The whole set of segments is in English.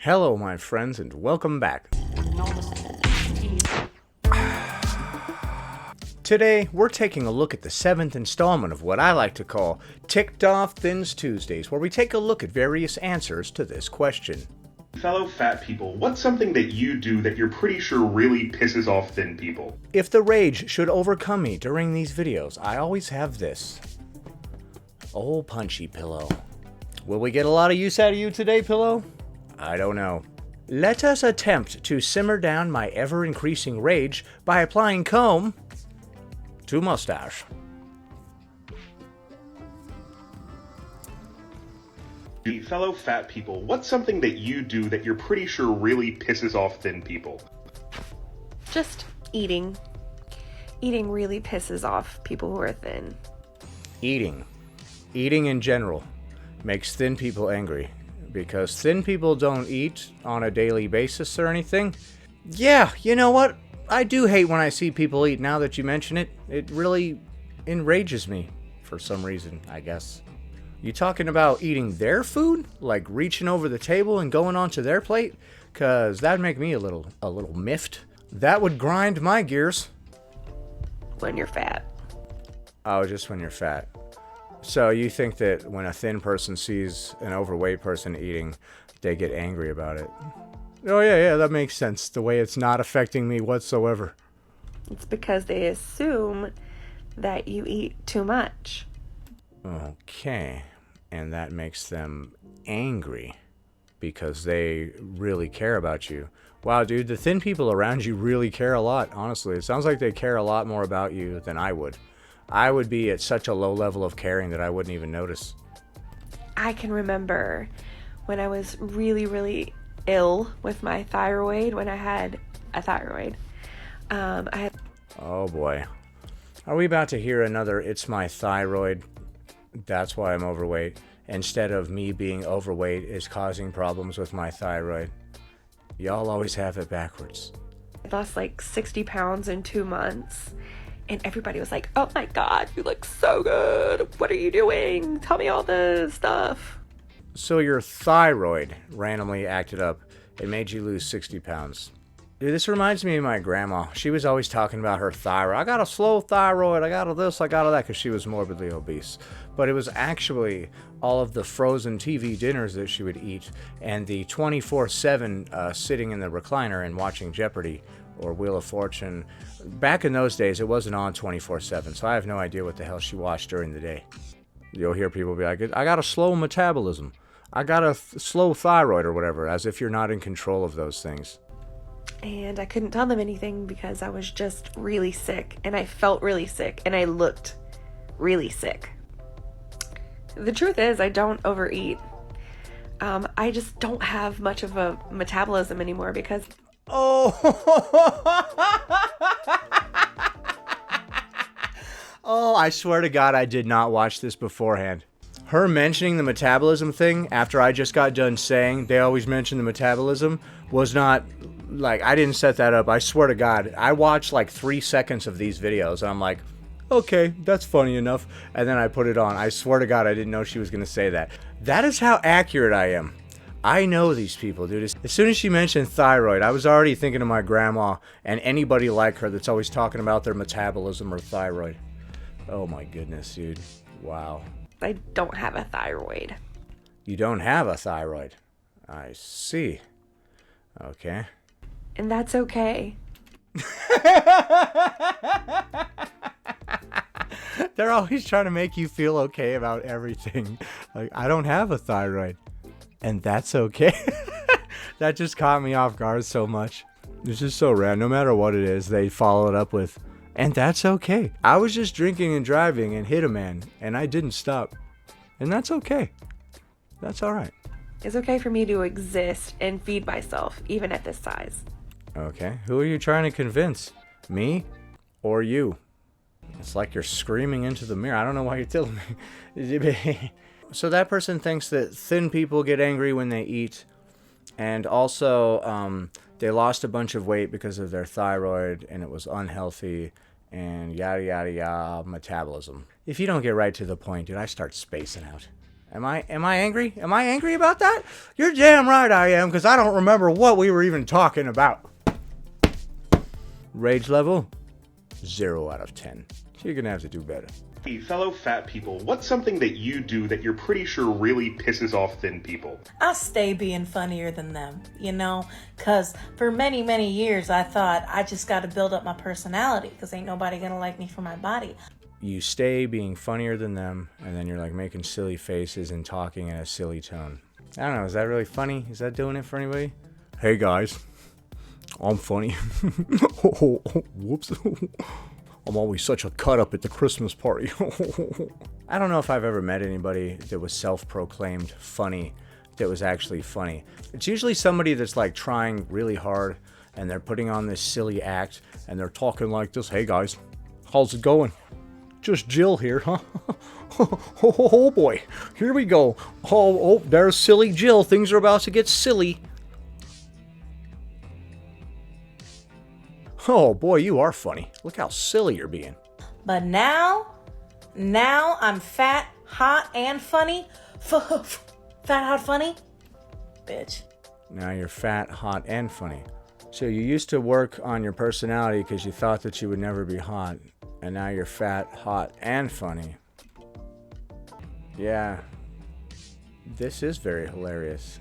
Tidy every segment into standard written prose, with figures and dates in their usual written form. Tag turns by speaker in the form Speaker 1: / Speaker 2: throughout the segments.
Speaker 1: Hello, my friends, and welcome back. Today, we're taking a look at the 7th installment of what I like to call Ticked Off Thins Tuesdays, where we take a look at various answers to this question.
Speaker 2: Fellow fat people, what's something that you do that you're pretty sure really pisses off thin people?
Speaker 1: If the rage should overcome me during these videos, I always have this. Oh, punchy pillow. Will we get a lot of use out of you today, pillow? I don't know. Let us attempt to simmer down my ever-increasing rage by applying comb to mustache.
Speaker 2: Fellow fat people, what's something that you do that you're pretty sure really pisses off thin people?
Speaker 3: Just eating. Eating really pisses off people who are thin.
Speaker 1: Eating. Eating in general makes thin people angry because thin people don't eat on a daily basis or anything. Yeah, you know what? I do hate when I see people eat now that you mention it. It really enrages me for some reason, I guess. You talking about eating their food? Like reaching over the table and going onto their plate? Cause that'd make me a little miffed. That would grind my gears.
Speaker 3: When you're fat.
Speaker 1: Oh, just when you're fat. So you think that when a thin person sees an overweight person eating, they get angry about it? Oh yeah, that makes sense. The way it's not affecting me whatsoever.
Speaker 3: It's because they assume that you eat too much.
Speaker 1: Okay. And that makes them angry because they really care about you. Wow, dude, the thin people around you really care a lot, honestly. It sounds like they care a lot more about you than I would. I would be at such a low level of caring that I wouldn't even notice.
Speaker 3: I can remember when I was really ill with my thyroid, when I had a thyroid.
Speaker 1: Oh boy. Are we about to hear another "it's my thyroid, that's why I'm overweight," instead of me being overweight is causing problems with my thyroid? Y'all always have it backwards.
Speaker 3: I lost like 60 pounds in 2 months. And everybody was like, oh my God, you look so good. What are you doing? Tell me all the stuff.
Speaker 1: So your thyroid randomly acted up and made you lose 60 pounds. Dude, this reminds me of my grandma. She was always talking about her thyroid. I got a slow thyroid. I got a this, I got a that, because she was morbidly obese. But it was actually all of the frozen TV dinners that she would eat and the 24/7 sitting in the recliner and watching Jeopardy or Wheel of Fortune. Back in those days, it wasn't on 24/7, so I have no idea what the hell she watched during the day. You'll hear people be like, I got a slow metabolism. I got a slow thyroid or whatever, as if you're not in control of those things.
Speaker 3: And I couldn't tell them anything because I was just really sick, and I felt really sick, and I looked really sick. The truth is, I don't overeat. I just don't have much of a metabolism anymore because...
Speaker 1: Oh! Oh, I swear to God, I did not watch this beforehand. Her mentioning the metabolism thing after I just got done saying they always mention the metabolism was not, like, I didn't set that up. I swear to God, I watched like 3 seconds of these videos and I'm like, okay, that's funny enough. And then I put it on. I swear to God, I didn't know she was going to say that. That is how accurate I am. I know these people, dude. As soon as she mentioned thyroid, I was already thinking of my grandma and anybody like her that's always talking about their metabolism or thyroid. Oh my goodness, dude. Wow.
Speaker 3: I don't have a thyroid.
Speaker 1: You don't have a thyroid. I see. Okay.
Speaker 3: And that's okay.
Speaker 1: They're always trying to make you feel okay about everything. Like, I don't have a thyroid. And that's okay. That just caught me off guard so much. It's just so rad. No matter what it is, they follow it up with, and that's okay. I was just drinking and driving and hit a man, and I didn't stop. And that's okay. That's all right.
Speaker 3: It's okay for me to exist and feed myself, even at this size.
Speaker 1: Okay. Who are you trying to convince? Me or you? It's like you're screaming into the mirror. I don't know why you're telling me. So that person thinks that thin people get angry when they eat, and also they lost a bunch of weight because of their thyroid and it was unhealthy, and yada yada yada, metabolism. If you don't get right to the point, dude, I start spacing out. Am I angry? Am I angry about that? You're damn right I am, because I don't remember what we were even talking about. Rage level? 0 out of 10. You're gonna have to do better.
Speaker 2: Hey, fellow fat people, what's something that you do that you're pretty sure really pisses off thin people?
Speaker 4: I stay being funnier than them, you know, because for many, many years I thought I just got to build up my personality because ain't nobody going to like me for my body.
Speaker 1: You stay being funnier than them, and then you're like making silly faces and talking in a silly tone. I don't know, is that really funny? Is that doing it for anybody? Hey guys, I'm funny. Whoops. I'm always such a cut up at the Christmas party. I don't know if I've ever met anybody that was self-proclaimed funny that was actually funny. It's usually somebody that's like trying really hard and they're putting on this silly act and they're talking like this. Hey guys, how's it going? Just Jill here, huh? Oh boy, here we go. Oh, there's silly Jill. Things are about to get silly. Oh boy, you are funny. Look how silly you're being.
Speaker 4: But now I'm fat, hot, and funny. Fat, hot, funny? Bitch.
Speaker 1: Now you're fat, hot, and funny. So you used to work on your personality because you thought that you would never be hot. And now you're fat, hot, and funny. Yeah. This is very hilarious.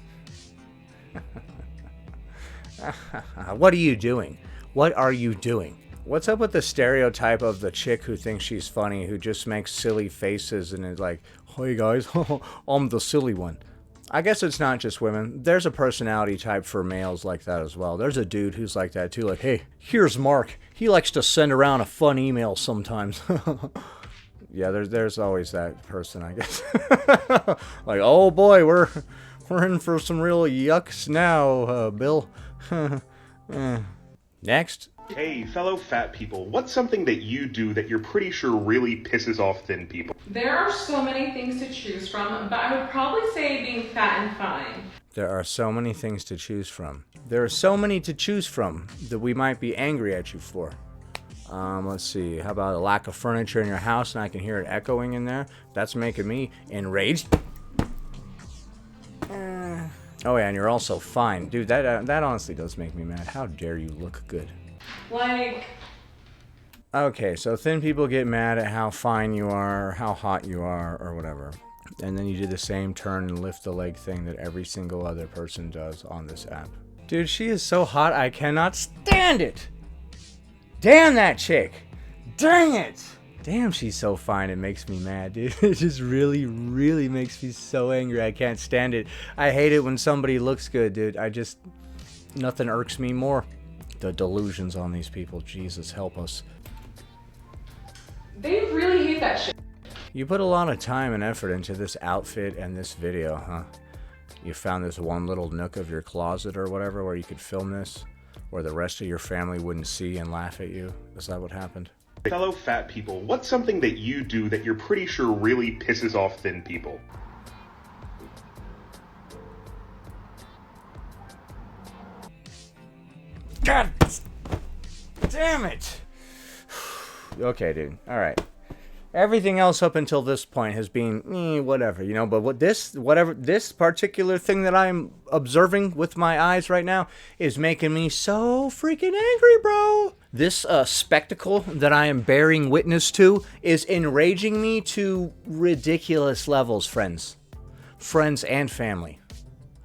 Speaker 1: What are you doing? What are you doing? What's up with the stereotype of the chick who thinks she's funny, who just makes silly faces and is like, hey guys, I'm the silly one. I guess it's not just women. There's a personality type for males like that as well. There's a dude who's like that too, like, hey, here's Mark. He likes to send around a fun email sometimes. Yeah, there's always that person, I guess. Like, oh boy, we're in for some real yucks now, Bill. Next.
Speaker 2: Hey, fellow fat people, what's something that you do that you're pretty sure really pisses off thin people?
Speaker 5: There are so many things to choose from, but I would probably say being fat and fine.
Speaker 1: There are so many things to choose from. There are so many to choose from that we might be angry at you for. Let's see. How about a lack of furniture in your house and I can hear it echoing in there? That's making me enraged. Oh yeah, and you're also fine. Dude, that honestly does make me mad. How dare you look good?
Speaker 5: Like...
Speaker 1: Okay, so thin people get mad at how fine you are, or how hot you are, or whatever. And then you do the same turn and lift the leg thing that every single other person does on this app. Dude, she is so hot, I cannot stand it! Damn that chick! Dang it! Damn, she's so fine, it makes me mad, dude. It just really, really makes me so angry. I can't stand it. I hate it when somebody looks good, dude. Nothing irks me more. The delusions on these people. Jesus, help us.
Speaker 5: They really hate that shit.
Speaker 1: You put a lot of time and effort into this outfit and this video, huh? You found this one little nook of your closet or whatever where you could film this, where the rest of your family wouldn't see and laugh at you. Is that what happened?
Speaker 2: Fellow fat people, what's something that you do that you're pretty sure really pisses off thin people?
Speaker 1: God damn it! Okay, dude. All right. Everything else up until this point has been whatever, you know. But this particular thing that I'm observing with my eyes right now is making me so freaking angry, bro. This spectacle that I am bearing witness to is enraging me to ridiculous levels, friends and family.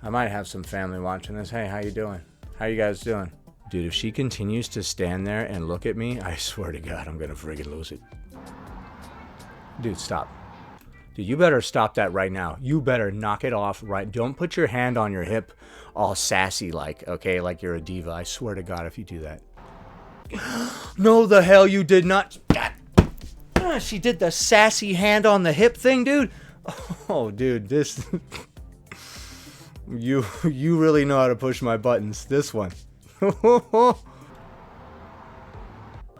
Speaker 1: I might have some family watching this. Hey, how you doing? How you guys doing? Dude, if she continues to stand there and look at me, I swear to God, I'm gonna friggin' lose it. Dude, stop. Dude, you better stop that right now. You better knock it off right. Don't put your hand on your hip all sassy like, okay? Like you're a diva. I swear to God if you do that. No, the hell you did not. God. She did the sassy hand on the hip thing, dude. Oh, dude, this... You really know how to push my buttons. This one.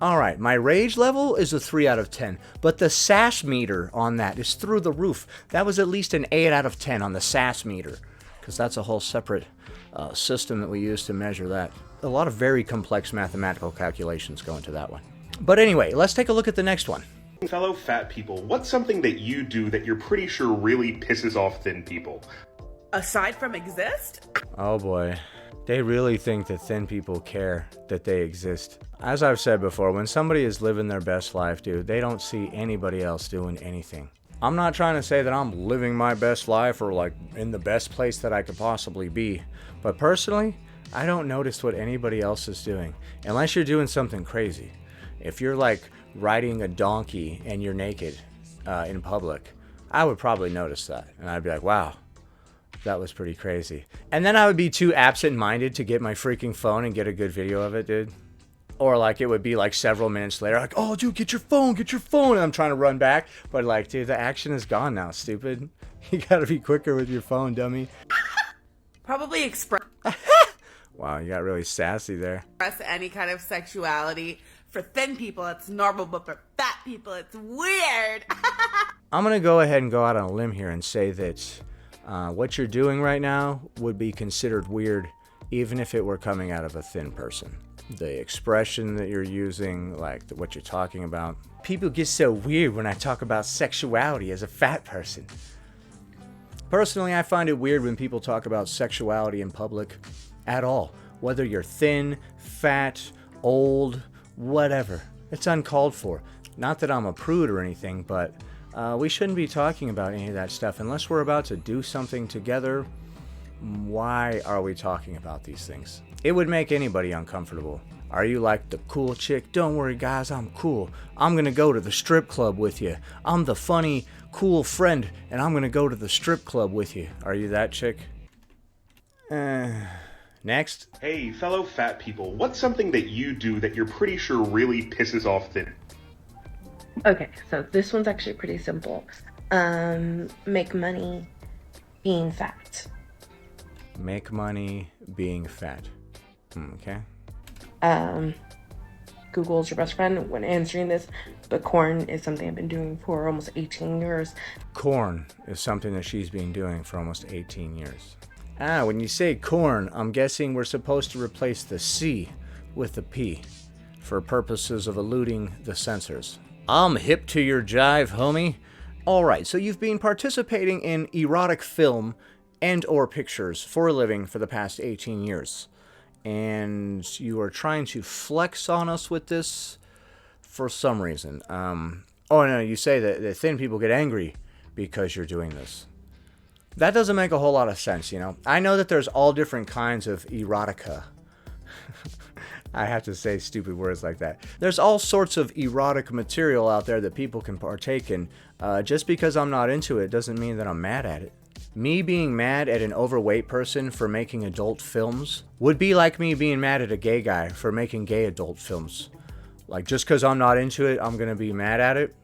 Speaker 1: Alright, my rage level is a 3 out of 10, but the sass meter on that is through the roof. That was at least an 8 out of 10 on the sass meter, because that's a whole separate system that we use to measure that. A lot of very complex mathematical calculations go into that one. But anyway, let's take a look at the next one.
Speaker 2: Fellow fat people, what's something that you do that you're pretty sure really pisses off thin people?
Speaker 6: Aside from exist?
Speaker 1: Oh boy. They really think that thin people care that they exist. As I've said before, when somebody is living their best life, dude, they don't see anybody else doing anything. I'm not trying to say that I'm living my best life or like in the best place that I could possibly be. But personally, I don't notice what anybody else is doing. Unless you're doing something crazy. If you're like riding a donkey and you're naked in public, I would probably notice that. And I'd be like, wow, that was pretty crazy. And then I would be too absent-minded to get my freaking phone and get a good video of it, dude. Or like it would be like several minutes later, like, oh, dude, get your phone. And I'm trying to run back. But like, dude, the action is gone now, stupid. You gotta be quicker with your phone, dummy.
Speaker 6: Probably express
Speaker 1: Wow, you got really sassy there.
Speaker 6: any kind of sexuality. For thin people, it's normal, but for fat people, it's weird.
Speaker 1: I'm gonna go ahead and go out on a limb here and say that what you're doing right now would be considered weird even if it were coming out of a thin person. The expression that you're using, like what you're talking about. People get so weird when I talk about sexuality as a fat person. Personally, I find it weird when people talk about sexuality in public at all. Whether you're thin, fat, old, whatever. It's uncalled for. Not that I'm a prude or anything, but we shouldn't be talking about any of that stuff unless we're about to do something together. Why are we talking about these things? It would make anybody uncomfortable. Are you like the cool chick? Don't worry, guys, I'm cool. I'm gonna go to the strip club with you. I'm the funny, cool friend, and I'm gonna go to the strip club with you. Are you that chick? Next.
Speaker 2: Hey, fellow fat people, what's something that you do that you're pretty sure really pisses off thin?
Speaker 3: Okay, so this one's actually pretty simple. Make money being fat.
Speaker 1: Make money being fat. Okay.
Speaker 3: Google's your best friend when answering this, but corn is something I've been doing for almost 18 years.
Speaker 1: Corn is something that she's been doing for almost 18 years. When you say corn, I'm guessing we're supposed to replace the C with the P for purposes of eluding the censors. I'm hip to your jive, homie. Alright, so you've been participating in erotic film and or pictures for a living for the past 18 years. And you are trying to flex on us with this for some reason. Oh no, you say that the thin people get angry because you're doing this. That doesn't make a whole lot of sense, you know. I know that there's all different kinds of erotica. I have to say stupid words like that. There's all sorts of erotic material out there that people can partake in. Just because I'm not into it doesn't mean that I'm mad at it. Me being mad at an overweight person for making adult films would be like me being mad at a gay guy for making gay adult films. Like, just because I'm not into it, I'm going to be mad at it?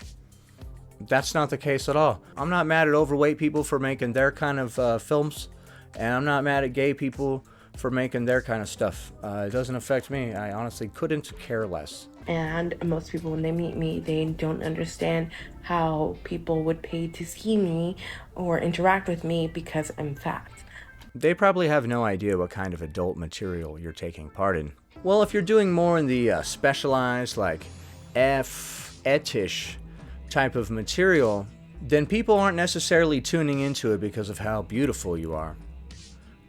Speaker 1: That's not the case at all. I'm not mad at overweight people for making their kind of films, and I'm not mad at gay people for making their kind of stuff. It doesn't affect me. I honestly couldn't care less.
Speaker 3: And most people, when they meet me, they don't understand how people would pay to see me or interact with me because I'm fat.
Speaker 1: They probably have no idea what kind of adult material you're taking part in. Well, if you're doing more in the specialized, like etish type of material, then people aren't necessarily tuning into it because of how beautiful you are.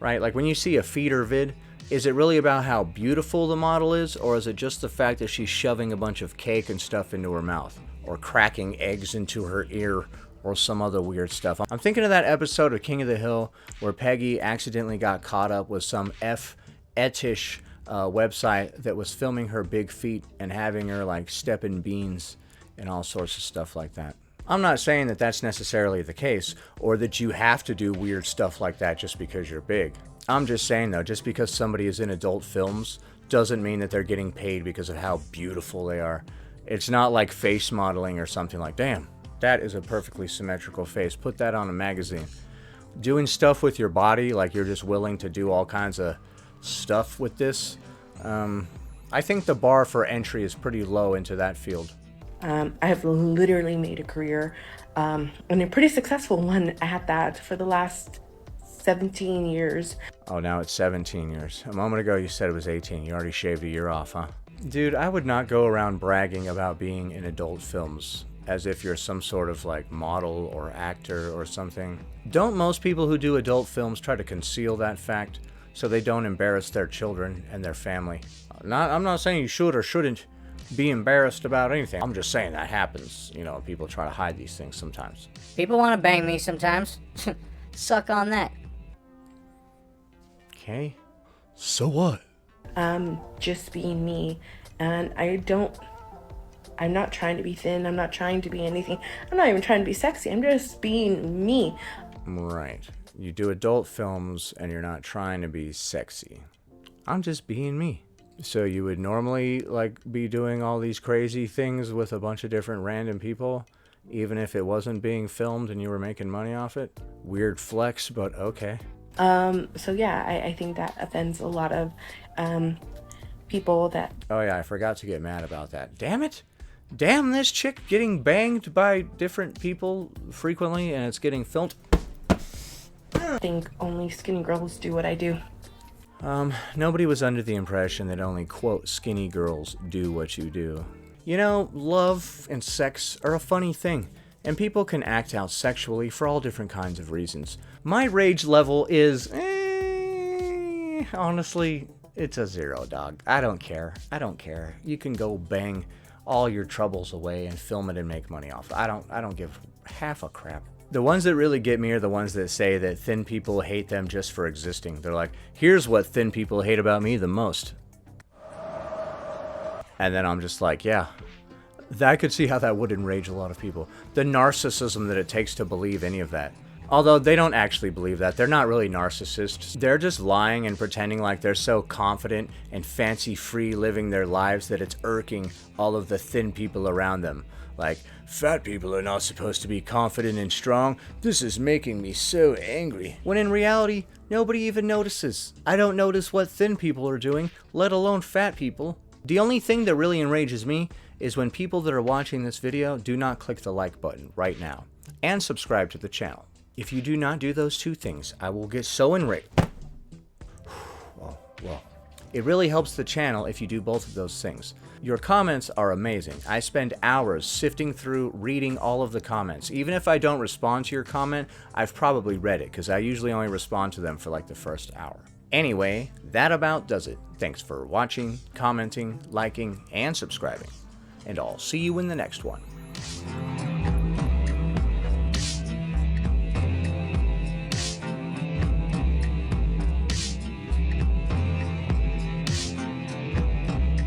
Speaker 1: Right? Like when you see a feeder vid, is it really about how beautiful the model is, or is it just the fact that she's shoving a bunch of cake and stuff into her mouth, or cracking eggs into her ear, or some other weird stuff? I'm thinking of that episode of King of the Hill where Peggy accidentally got caught up with some etish website that was filming her big feet and having her like step in beans and all sorts of stuff like that. I'm not saying that that's necessarily the case, or that you have to do weird stuff like that just because you're big. I'm just saying though, just because somebody is in adult films doesn't mean that they're getting paid because of how beautiful they are. It's not like face modeling or something like, damn, that is a perfectly symmetrical face. Put that on a magazine. Doing stuff with your body, like you're just willing to do all kinds of stuff with this, I think the bar for entry is pretty low into that field.
Speaker 3: I have literally made a career, and a pretty successful one at that, for the last 17 years.
Speaker 1: Oh, now it's 17 years. A moment ago you said it was 18. You already shaved a year off, huh? Dude, I would not go around bragging about being in adult films as if you're some sort of like model or actor or something. Don't most people who do adult films try to conceal that fact so they don't embarrass their children and their family? I'm not saying you should or shouldn't be embarrassed about anything. I'm just saying that happens. You know, people try to hide these things sometimes.
Speaker 7: People want to bang me sometimes. Suck on that.
Speaker 1: Okay. So what?
Speaker 3: Just being me. And I'm not trying to be thin. I'm not trying to be anything. I'm not even trying to be sexy. I'm just being me.
Speaker 1: Right. You do adult films and you're not trying to be sexy. I'm just being me. So you would normally like be doing all these crazy things with a bunch of different random people, even if it wasn't being filmed and you were making money off it? Weird flex, but okay.
Speaker 3: So yeah, I think that offends a lot of people that...
Speaker 1: Oh yeah, I forgot to get mad about that. Damn it! Damn this chick getting banged by different people frequently and it's getting filmed.
Speaker 3: I think only skinny girls do what I do.
Speaker 1: Nobody was under the impression that only, quote, skinny girls do what you do. You know, love and sex are a funny thing, and people can act out sexually for all different kinds of reasons. My rage level is, honestly, it's a 0, dog. I don't care. You can go bang all your troubles away and film it and make money off it. I don't give half a crap. The ones that really get me are the ones that say that thin people hate them just for existing. They're like, here's what thin people hate about me the most. And then I'm just like, yeah, I could see how that would enrage a lot of people. The narcissism that it takes to believe any of that. Although they don't actually believe that. They're not really narcissists. They're just lying and pretending like they're so confident and fancy-free living their lives that it's irking all of the thin people around them. Like, fat people are not supposed to be confident and strong. This is making me so angry. When in reality, nobody even notices. I don't notice what thin people are doing, let alone fat people. The only thing that really enrages me is when people that are watching this video do not click the like button right now and subscribe to the channel. If you do not do those two things, I will get so enraged. Well, it really helps the channel if you do both of those things. Your comments are amazing. I spend hours sifting through, reading all of the comments. Even if I don't respond to your comment, I've probably read it, because I usually only respond to them for like the first hour. Anyway, that about does it. Thanks for watching, commenting, liking, and subscribing. And I'll see you in the next one.